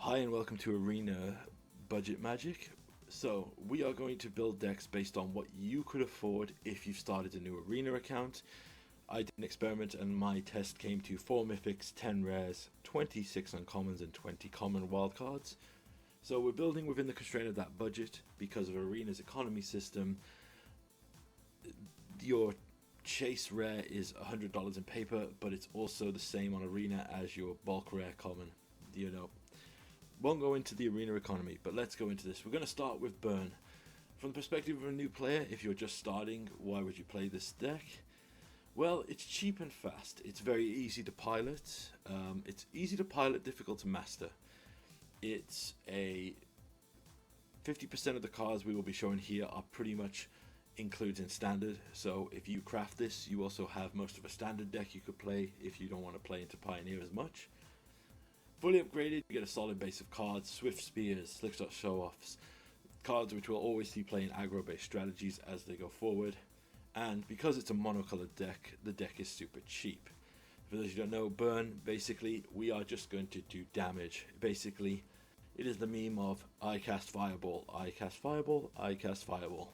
Hi and welcome to Arena Budget Magic. So we are going to build decks based on what you could afford if you started a new Arena account. I did an experiment and my test came to 4 Mythics, 10 Rares, 26 Uncommons and 20 Common Wildcards. So we're building within the constraint of that budget because of Arena's economy system. Your chase rare is $100 in paper, but it's also the same on Arena as your bulk rare common. Won't go into the Arena economy, but let's go into this. We're going to start with Burn. From the perspective of a new player, if you're just starting, why would you play this deck? Well, it's cheap and fast. It's very easy to pilot. It's easy to pilot, difficult to master. It's a 50% of the cards we will be showing here are pretty much included in standard. So if you craft this, you also have most of a standard deck you could play if you don't want to play into Pioneer as much. Fully upgraded, you get a solid base of cards, Swift Spears, Slickshot Show-Offs, cards which we'll always see playing aggro-based strategies as they go forward. And because it's a monocolored deck, the deck is super cheap. For those who don't know, Burn, basically, we are just going to do damage. Basically, it is the meme of I cast Fireball, I cast Fireball, I cast Fireball.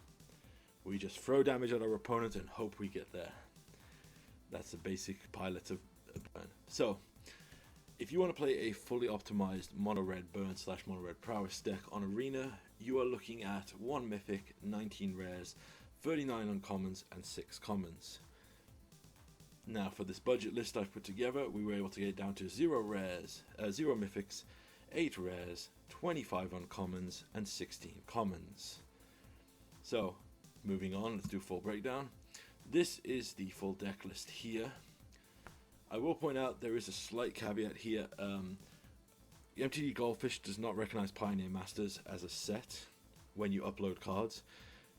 We just throw damage at our opponent and hope we get there. That's the basic pilot of Burn. So, if you want to play a fully optimized mono red burn / mono red prowess deck on Arena, you are looking at 1 mythic, 19 rares, 39 uncommons, and 6 commons. Now, for this budget list I've put together, we were able to get it down to 0 mythics, 8 rares, 25 uncommons, and 16 commons. So, moving on, let's do a full breakdown. This is the full deck list here. I will point out there is a slight caveat here. MTGA Goldfish does not recognize Pioneer Masters as a set when you upload cards,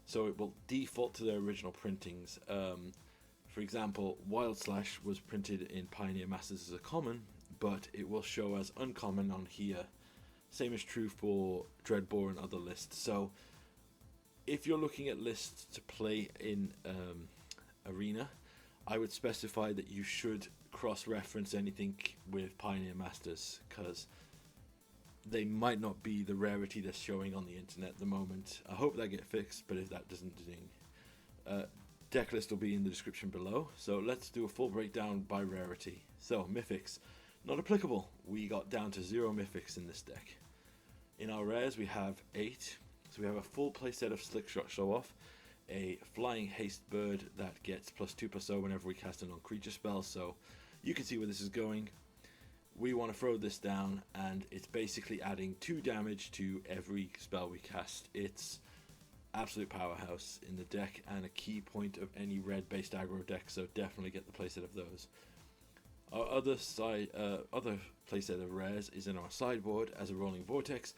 so it will default to their original printings. For example, Wild Slash was printed in Pioneer Masters as a common, but it will show as uncommon on here. Same is true for Dreadbore and other lists. So if you're looking at lists to play in Arena, I would specify that you should cross-reference anything with Pioneer Masters, because they might not be the rarity they're showing on the internet at the moment. I hope that gets fixed, but if that doesn't, deck list will be in the description below. So let's do a full breakdown by rarity. So Mythics, not applicable. We got down to 0 Mythics in this deck. In our rares we have 8. So we have a full playset of Slickshot Show-Off, a Flying Haste Bird that gets +2/+0 whenever we cast a non-creature spell, so you can see where this is going. We want to throw this down, and it's basically adding 2 damage to every spell we cast. It's absolute powerhouse in the deck and a key point of any red-based aggro deck, so definitely get the playset of those. Our other playset of rares is in our sideboard as a Rolling Vortex.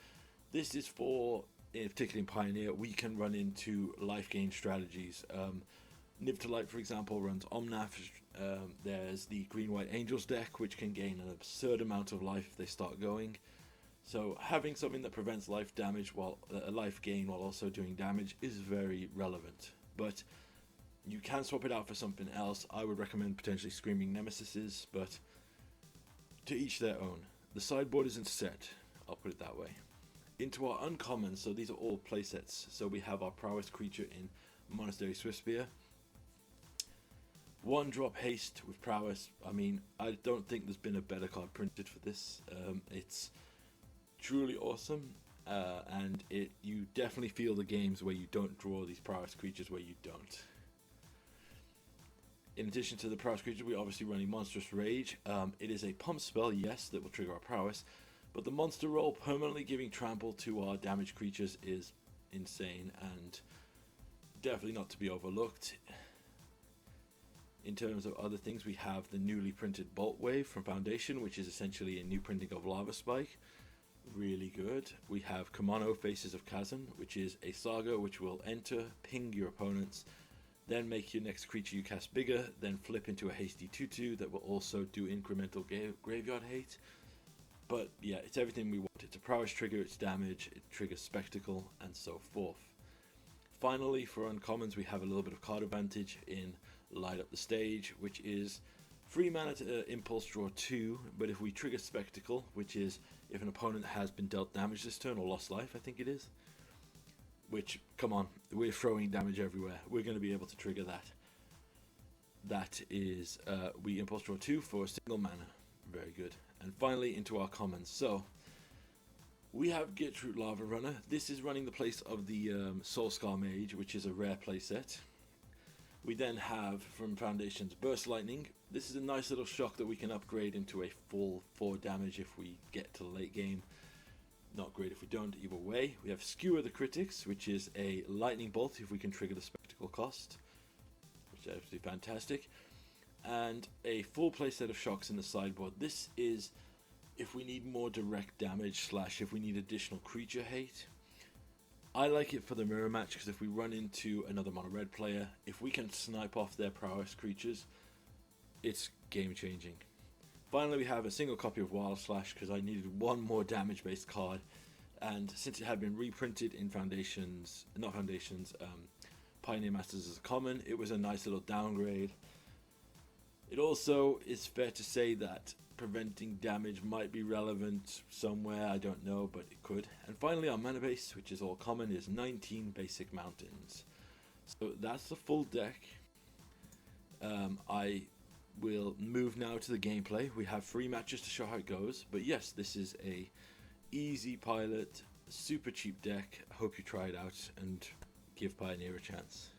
This is for, particularly in Pioneer, we can run into life gain strategies. Niv to Light, for example, runs Omnath. There's the Green-White Angels deck, which can gain an absurd amount of life if they start going. So having something that prevents life damage while life gain while also doing damage is very relevant. But you can swap it out for something else. I would recommend potentially Screaming Nemesises, but to each their own. The sideboard isn't set, I'll put it that way. Into our uncommons, so these are all playsets. So we have our prowess creature in Monastery Swiftspear. 1-drop haste with prowess. I mean, I don't think there's been a better card printed for this. It's truly awesome, and you definitely feel the games where you don't draw these prowess creatures where you don't. In addition to the prowess creature, we're obviously running Monstrous Rage. It is a pump spell, yes, that will trigger our prowess. But the monster roll permanently giving trample to our damaged creatures is insane and definitely not to be overlooked. In terms of other things, we have the newly printed Bolt Wave from Foundation, which is essentially a new printing of Lava Spike. Really good. We have Kumano Faces of Chasm, which is a saga which will enter, ping your opponents, then make your next creature you cast bigger, then flip into a hasty 2/2 that will also do incremental graveyard hate. But yeah, it's everything we want. It's a prowess trigger, it's damage, it triggers spectacle, and so forth. Finally, for uncommons, we have a little bit of card advantage in Light Up the Stage, which is 3 mana to impulse draw 2, but if we trigger spectacle, which is if an opponent has been dealt damage this turn or lost life, I think it is. Which, come on, we're throwing damage everywhere. We're going to be able to trigger that. That is, we impulse draw 2 for a single mana. Very good. And finally, into our commons. So, we have Gertrude Lava Runner. This is running the place of the Soulscar Mage, which is a rare playset. We then have, from Foundations, Burst Lightning. This is a nice little shock that we can upgrade into a full 4 damage if we get to the late game. Not great if we don't, either way. We have Skewer the Critics, which is a lightning bolt if we can trigger the spectacle cost, which is absolutely fantastic. And a full playset of shocks in the sideboard. This is if we need more direct damage / if we need additional creature hate. I like it for the mirror match because if we run into another mono red player, if we can snipe off their prowess creatures, it's game changing. Finally, we have a single copy of Wild Slash because I needed one more damage-based card, and since it had been reprinted in Pioneer Masters as a common, it was a nice little downgrade. It also is fair to say that preventing damage might be relevant somewhere, I don't know, but it could. And finally, our mana base, which is all common, is 19 basic mountains. So that's the full deck. I will move now to the gameplay. We have 3 matches to show how it goes, but yes, this is a easy pilot, super cheap deck. I hope you try it out and give Pioneer a chance.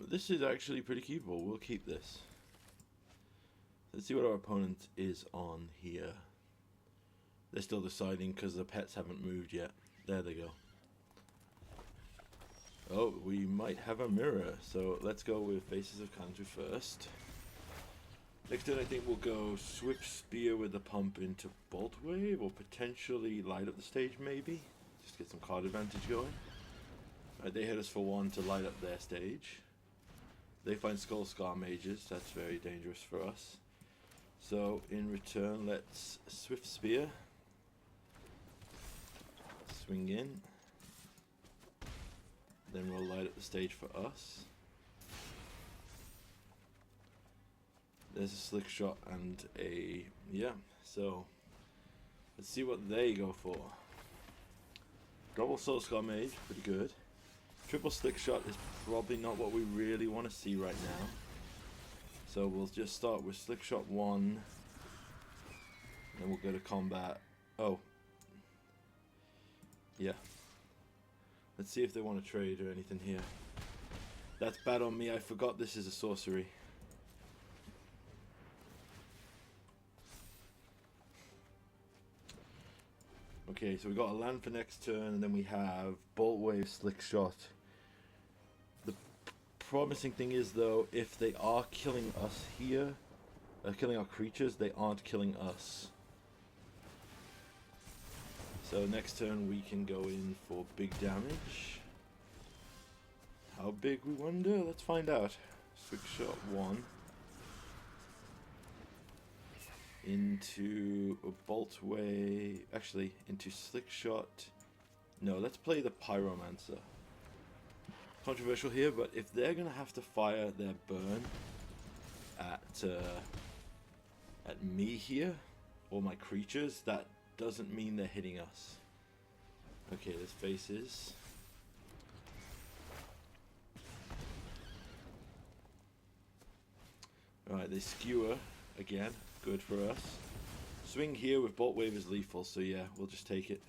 This is actually pretty keepable. We'll keep this. Let's see what our opponent is on here. They're still deciding because the pets haven't moved yet. There they go. Oh, we might have a mirror. So let's go with Faces of Country first. Next turn I think we'll go Swift Spear with the pump into Bolt Wave, or potentially light up the stage maybe. Just get some card advantage going. Right, they hit us for 1 to light up their stage. They find Soulscar Mages. That's very dangerous for us. So in return, let's Swift Spear. Swing in. Then we'll light up the stage for us. There's a Slick Shot and a... yeah, so let's see what they go for. Double Soulscar Mage, pretty good. Triple Slick Shot is probably not what we really want to see right now. So we'll just start with Slick Shot 1. Then we'll go to combat. Oh. Yeah. Let's see if they want to trade or anything here. That's bad on me. I forgot this is a sorcery. Okay, so we got a land for next turn, and then we have Bolt Wave, Slick Shot. The promising thing is, though, if they are killing us here, killing our creatures, they aren't killing us. So next turn we can go in for big damage. How big, we wonder? Let's find out. Slick Shot 1. Into a Bolt Wave, actually into Slick Shot. No, let's play the Pyromancer. Controversial here, but if they're gonna have to fire their burn at me here, or my creatures, that doesn't mean they're hitting us. Okay, there's faces. Alright, they skewer again. Good for us. Swing here with Bolt Wave is lethal, so yeah, we'll just take it.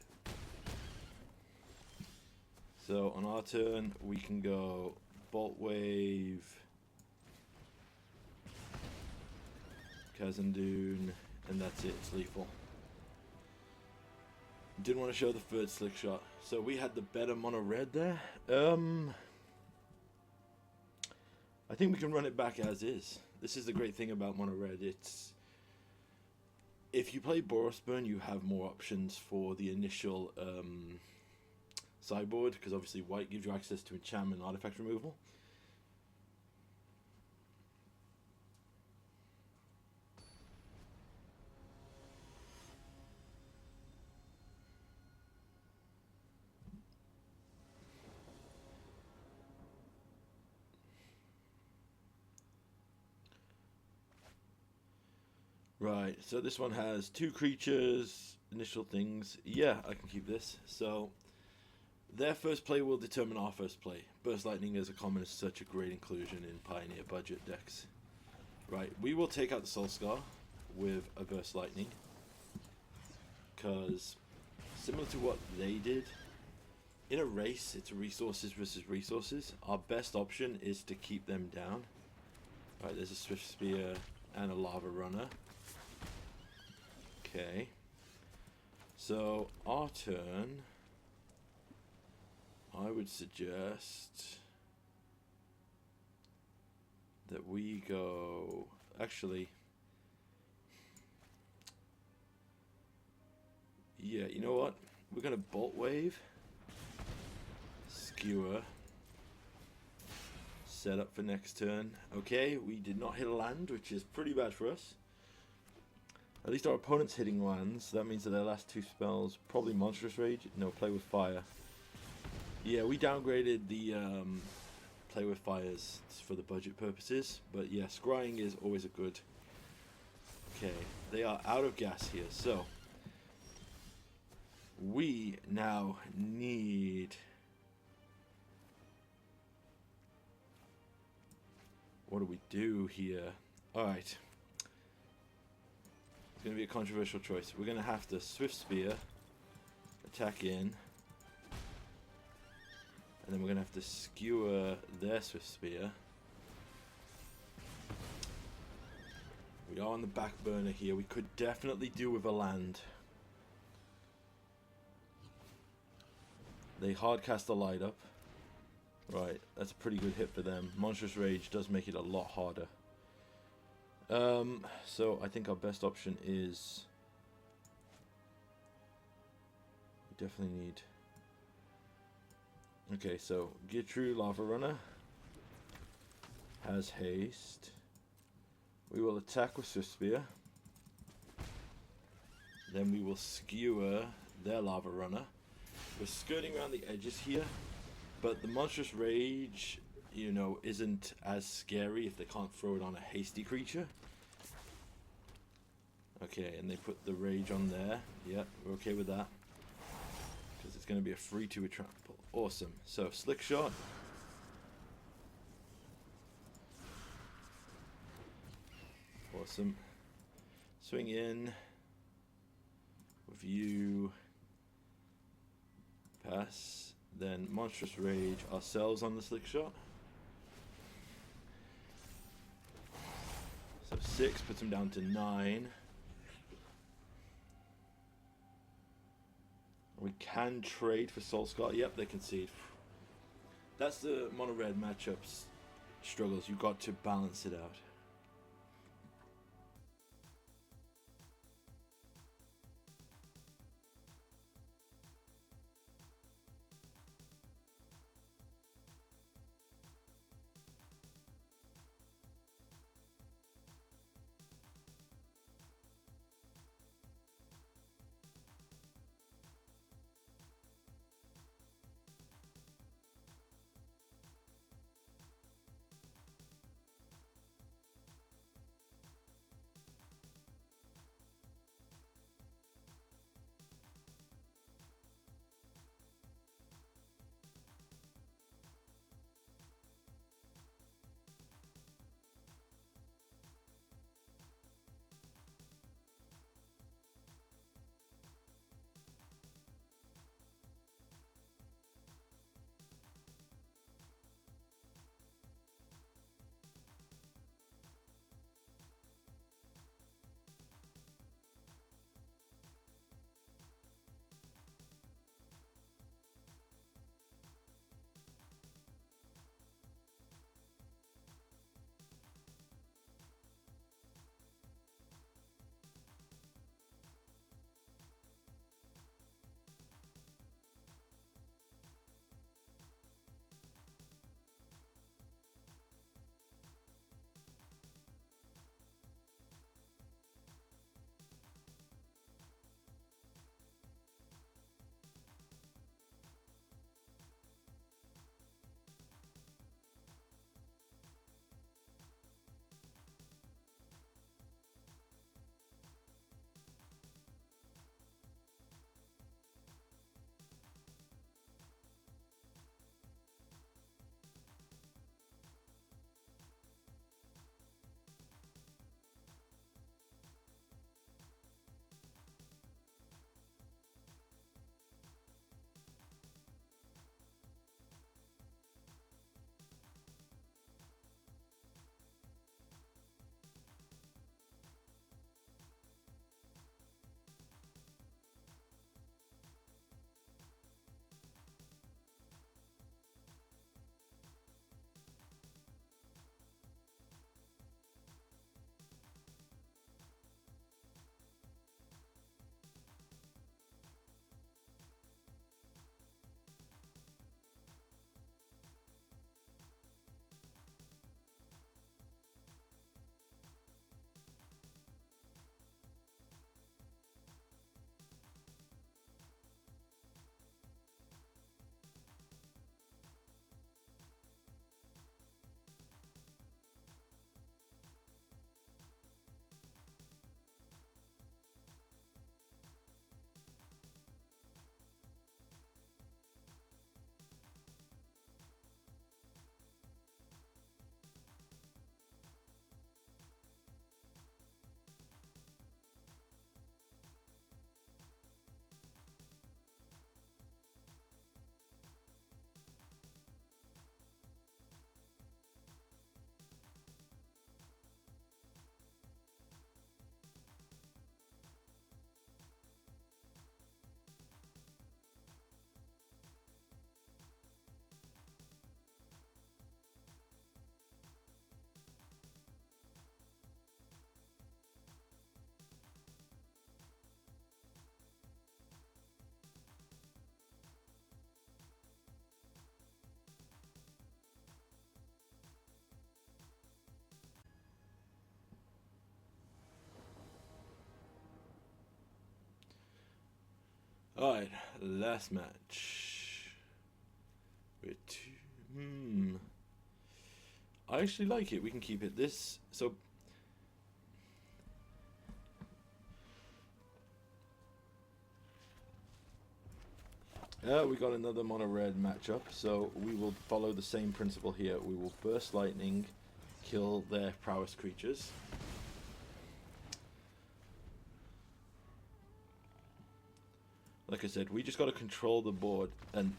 So on our turn, we can go Bolt Wave, Khazad-dûn, and that's it, it's lethal. Didn't want to show the third Slick Shot. So we had the better mono red there. I think we can run it back as is. This is the great thing about mono red. It's... if you play Boros Burn, you have more options for the initial sideboard, because obviously white gives you access to enchantment and artifact removal. Right, so this one has 2 creatures, initial things. Yeah, I can keep this. So their first play will determine our first play. Burst Lightning as a common is such a great inclusion in Pioneer budget decks. Right, we will take out the Soul Scar with a Burst Lightning, because similar to what they did, in a race, it's resources versus resources. Our best option is to keep them down. Right, there's a Swift Spear and a Lava Runner. Okay. So, our turn, I would suggest that we go... Actually... Yeah, you know what? We're going to Bolt Wave, Skewer, set up for next turn. Okay, we did not hit a land, which is pretty bad for us. At least our opponent's hitting lands. That means that their last 2 spells, probably Monstrous Rage. No, Play with Fire. Yeah, we downgraded the Play with Fires for the budget purposes. But yeah, Scrying is always a good... Okay, they are out of gas here, so... We now need... What do we do here? Alright. It's going to be a controversial choice. We're going to have to Swift Spear, attack in, and then we're going to have to skewer their Swift Spear. We are on the back burner here. We could definitely do with a land. They hard cast the Light Up. Right, that's a pretty good hit for them. Monstrous Rage does make it a lot harder. So I think our best option is... We definitely need... Okay, so Gitru Lava Runner has haste. We will attack with Swift Spear. Then we will skewer their Lava Runner. We're skirting around the edges here, but the Monstrous Rage, you know, isn't as scary if they can't throw it on a hasty creature. Okay, and they put the Rage on there. Yep, we're okay with that, because it's going to be a free 2 with trample. Awesome. So, Slick Shot. Awesome. Swing in. Review. Pass. Then Monstrous Rage ourselves on the Slick Shot. So 6 puts him down to 9. We can trade for Soul Scar. Yep, they concede. That's the mono red matchups struggles. You've got to balance it out. Alright, last match. We're two. I actually like it. We can keep it this. So. We got another mono red matchup. So we will follow the same principle here. We will burst lightning, kill their prowess creatures. Like I said, we just got to control the board. And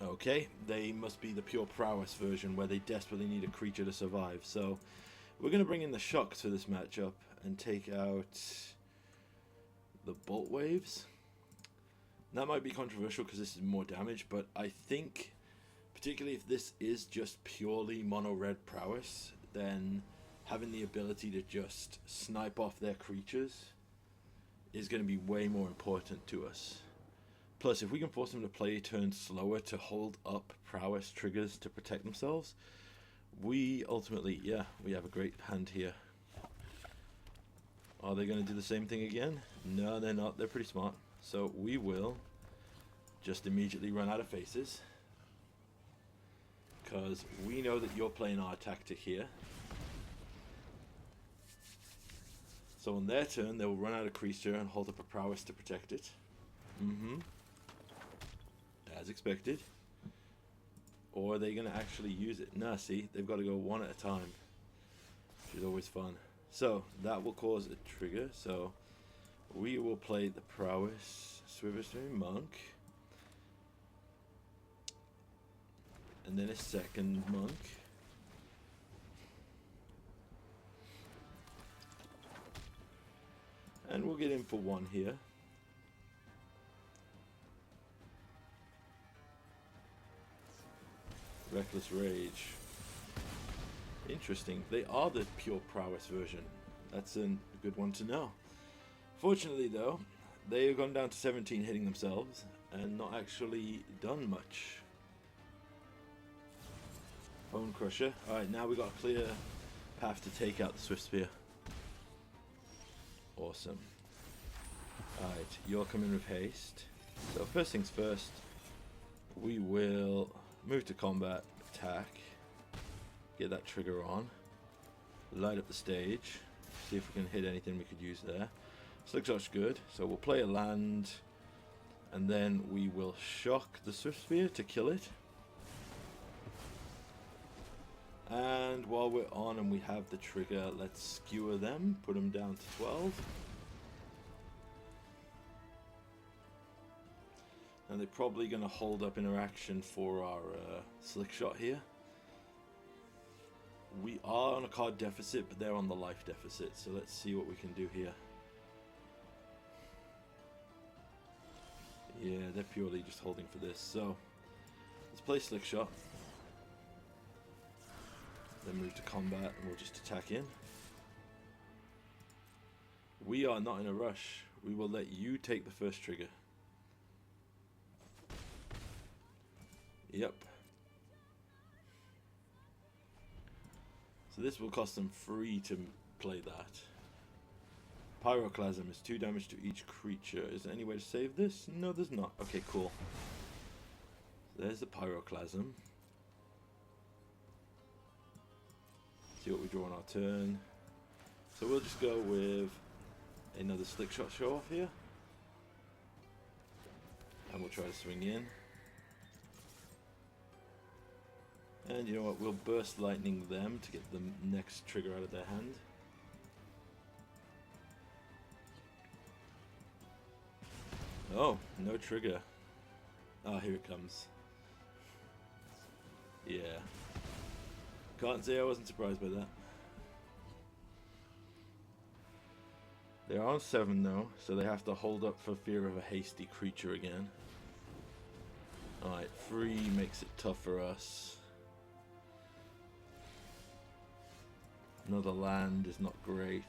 okay, they must be the pure prowess version where they desperately need a creature to survive. So we're going to bring in the shocks for this matchup and take out the bolt waves. That might be controversial because this is more damage, but I think, particularly if this is just purely mono red prowess, then having the ability to just snipe off their creatures is going to be way more important to us. Plus, if we can force them to play a turn slower to hold up prowess triggers to protect themselves, we ultimately, yeah, we have a great hand here. Are they going to do the same thing again? No, they're not. They're pretty smart. So we will just immediately run out of faces, because we know that you're playing our tactic here. So on their turn, they will run out of creature and hold up a prowess to protect it. As expected. Or are they going to actually use it? Nah, see, they've got to go one at a time, which is always fun. So that will cause a trigger. So we will play the prowess Swiversary Monk, and then a second monk. And we'll get in for one here. Reckless Rage. Interesting. They are the pure prowess version. That's a good one to know. Fortunately, though, they have gone down to 17 hitting themselves and not actually done much. Bone Crusher. Alright, now we've got a clear path to take out the Swift Spear. Awesome. Alright, you're coming with haste. So first things first, we will move to combat, attack, get that trigger on, light up the stage, see if we can hit anything we could use there. Slickshot's good, so we'll play a land, and then we will shock the Swift Spear to kill it. And while we're on and we have the trigger, let's skewer them, put them down to 12. And they're probably going to hold up interaction for our Slickshot here. We are on a card deficit, but they're on the life deficit, so let's see what we can do here. Yeah, they're purely just holding for this, so let's play Slickshot. Then move to combat, and we'll just attack in. We are not in a rush. We will let you take the first trigger. Yep. So this will cost them 3 to play that. Pyroclasm is 2 damage to each creature. Is there any way to save this? No, there's not. Okay, cool. There's the Pyroclasm. See what we draw on our turn. So we'll just go with another Slickshot show off here. And we'll try to swing in. And you know what, we'll burst lightning them to get the next trigger out of their hand. Oh, no trigger. Ah, here it comes. Yeah. Can't say I wasn't surprised by that. They're on 7 though, so they have to hold up for fear of a hasty creature again. Alright, 3 makes it tough for us. Another land is not great.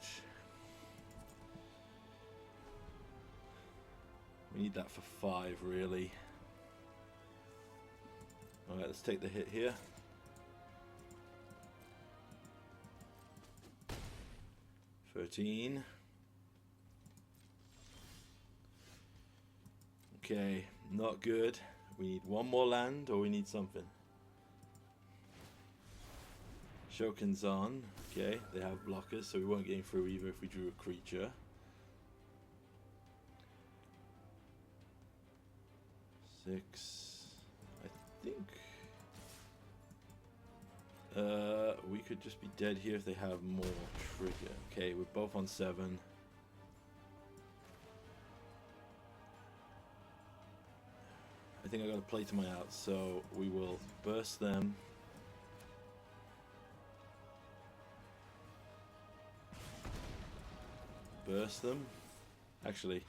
We need that for 5, really. Alright, let's take the hit here. $13. Okay, not good. We need one more land, or we need something. Shokun's on. Okay, they have blockers, so we weren't getting through either if we drew a creature. Six. I think we could just be dead here if they have more trigger. Okay, we're both on 7. I think I got to play to my out, so we will burst them. Burst them. Actually,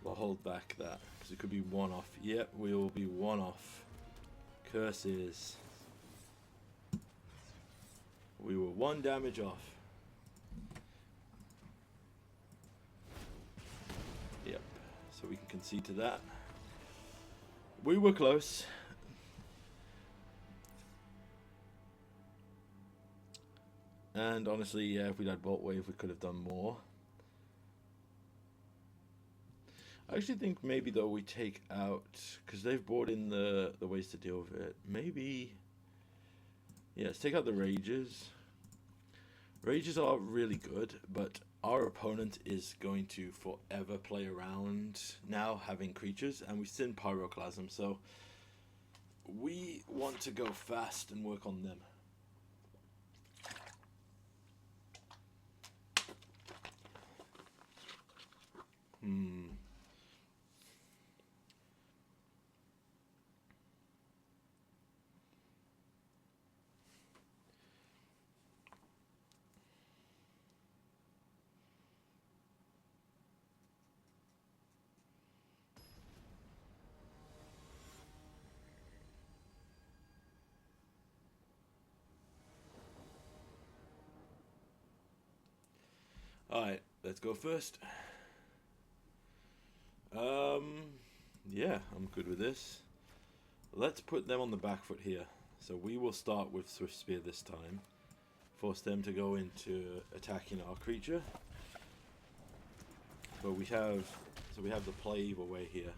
we'll hold back that because it could be one off. Yep, we will be one off. Curses. We were 1 damage off. Yep, so we can concede to that. We were close. And honestly, yeah, if we'd had Bolt Wave, we could have done more. I actually think maybe, though, we take out, because they've brought in the ways to deal with it. Maybe, yeah, let's take out the Rages. Rages are really good, but our opponent is going to forever play around now having creatures, and we've seen Pyroclasm, so we want to go fast and work on them. Alright, let's go first. Yeah, I'm good with this. Let's put them on the back foot here. So we will start with Swift Spear this time. Force them to go into attacking our creature. But we have the play either way here.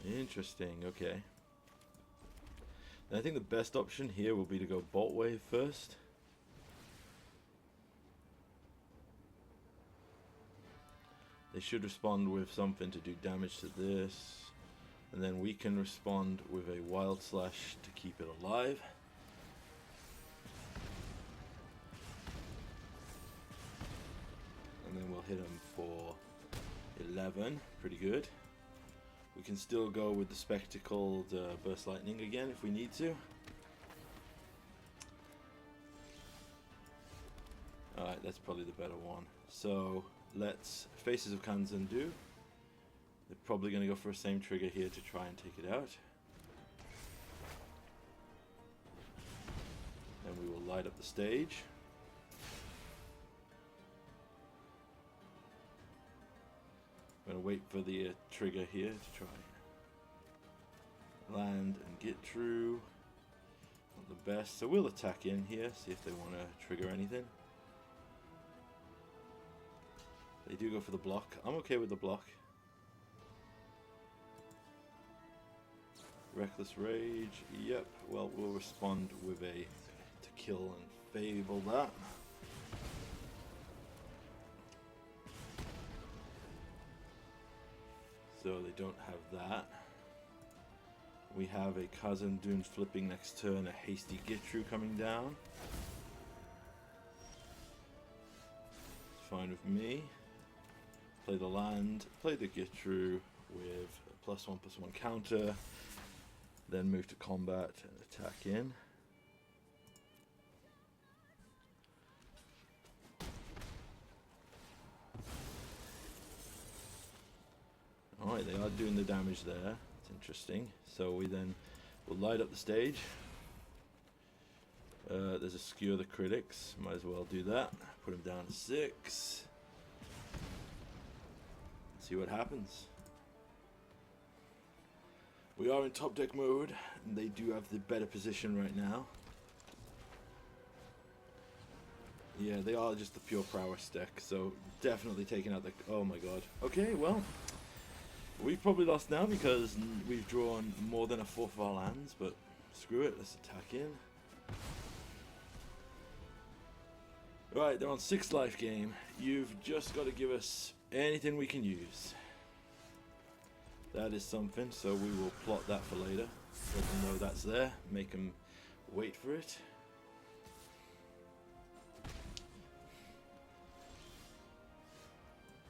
Interesting, okay. And I think the best option here will be to go Bolt Wave first. They should respond with something to do damage to this. And then we can respond with a Wild Slash to keep it alive. And then we'll hit them for 11, pretty good. We can still go with the Spectacled Burst Lightning again if we need to. Alright, that's probably the better one. So let's Faces of Kanzan do. They're probably going to go for a same trigger here to try and take it out. And we will light up the stage. I'm going to wait for the trigger here to try land and get through. Not the best, so we'll attack in here, see if they want to trigger anything. They do go for the block. I'm okay with the block. Reckless Rage, yep, well, we'll respond with a to kill and fable that. So they don't have that. We have a Cousin Dune flipping next turn, a Hasty Gitru coming down. It's fine with me. Play the land, play the Gitru with a +1/+1 counter. Then move to combat and attack in. Alright, they are doing the damage there. It's interesting. So we then will light up the stage. There's a Skewer the Critics. Might as well do that. put him down to 6. See what happens. We are in top deck mode, and they do have the better position right now. Yeah, they are just the pure prowess deck, so definitely taking out the... Oh my god. Okay, well, we've probably lost now because we've drawn more than a fourth of our lands, but screw it, let's attack in. Right, they're on 6 life game. You've just got to give us anything we can use. That is something, so we will plot that for later. Let them know that's there, make them wait for it.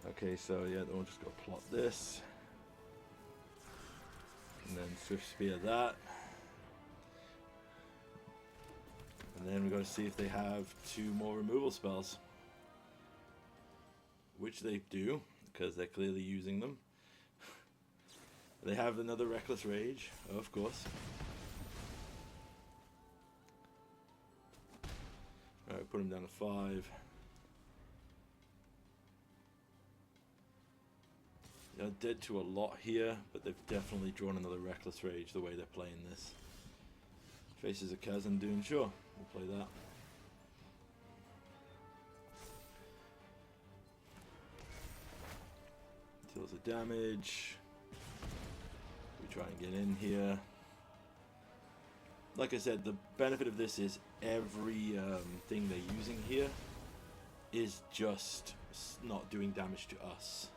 Okay, so yeah, then we'll just go plot this. And then Swift Spear that. And then we're going to see if they have 2 more removal spells. Which they do, because they're clearly using them. They have another Reckless Rage, of course. Alright, put him down to 5. They're dead to a lot here, but they've definitely drawn another Reckless Rage the way they're playing this. Faces a Khazad-dûn, sure, we'll play that. Deals the damage. We try and get in here. Like I said, the benefit of this is every thing they're using here is just not doing damage to us.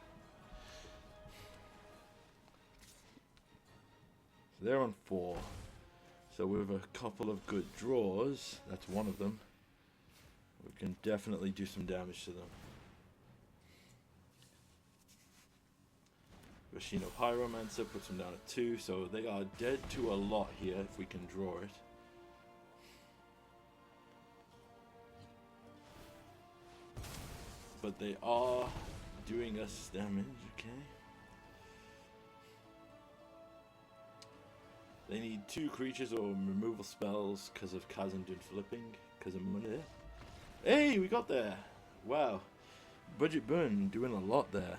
So they're on 4. So with a couple of good draws, that's one of them, we can definitely do some damage to them. Rashino Pyromancer puts them down at 2, so they are dead to a lot here if we can draw it. But they are doing us damage, okay. They need 2 creatures or removal spells because of Khazad-dûn flipping, because of money there. Hey, we got there! Wow. Budget Burn doing a lot there.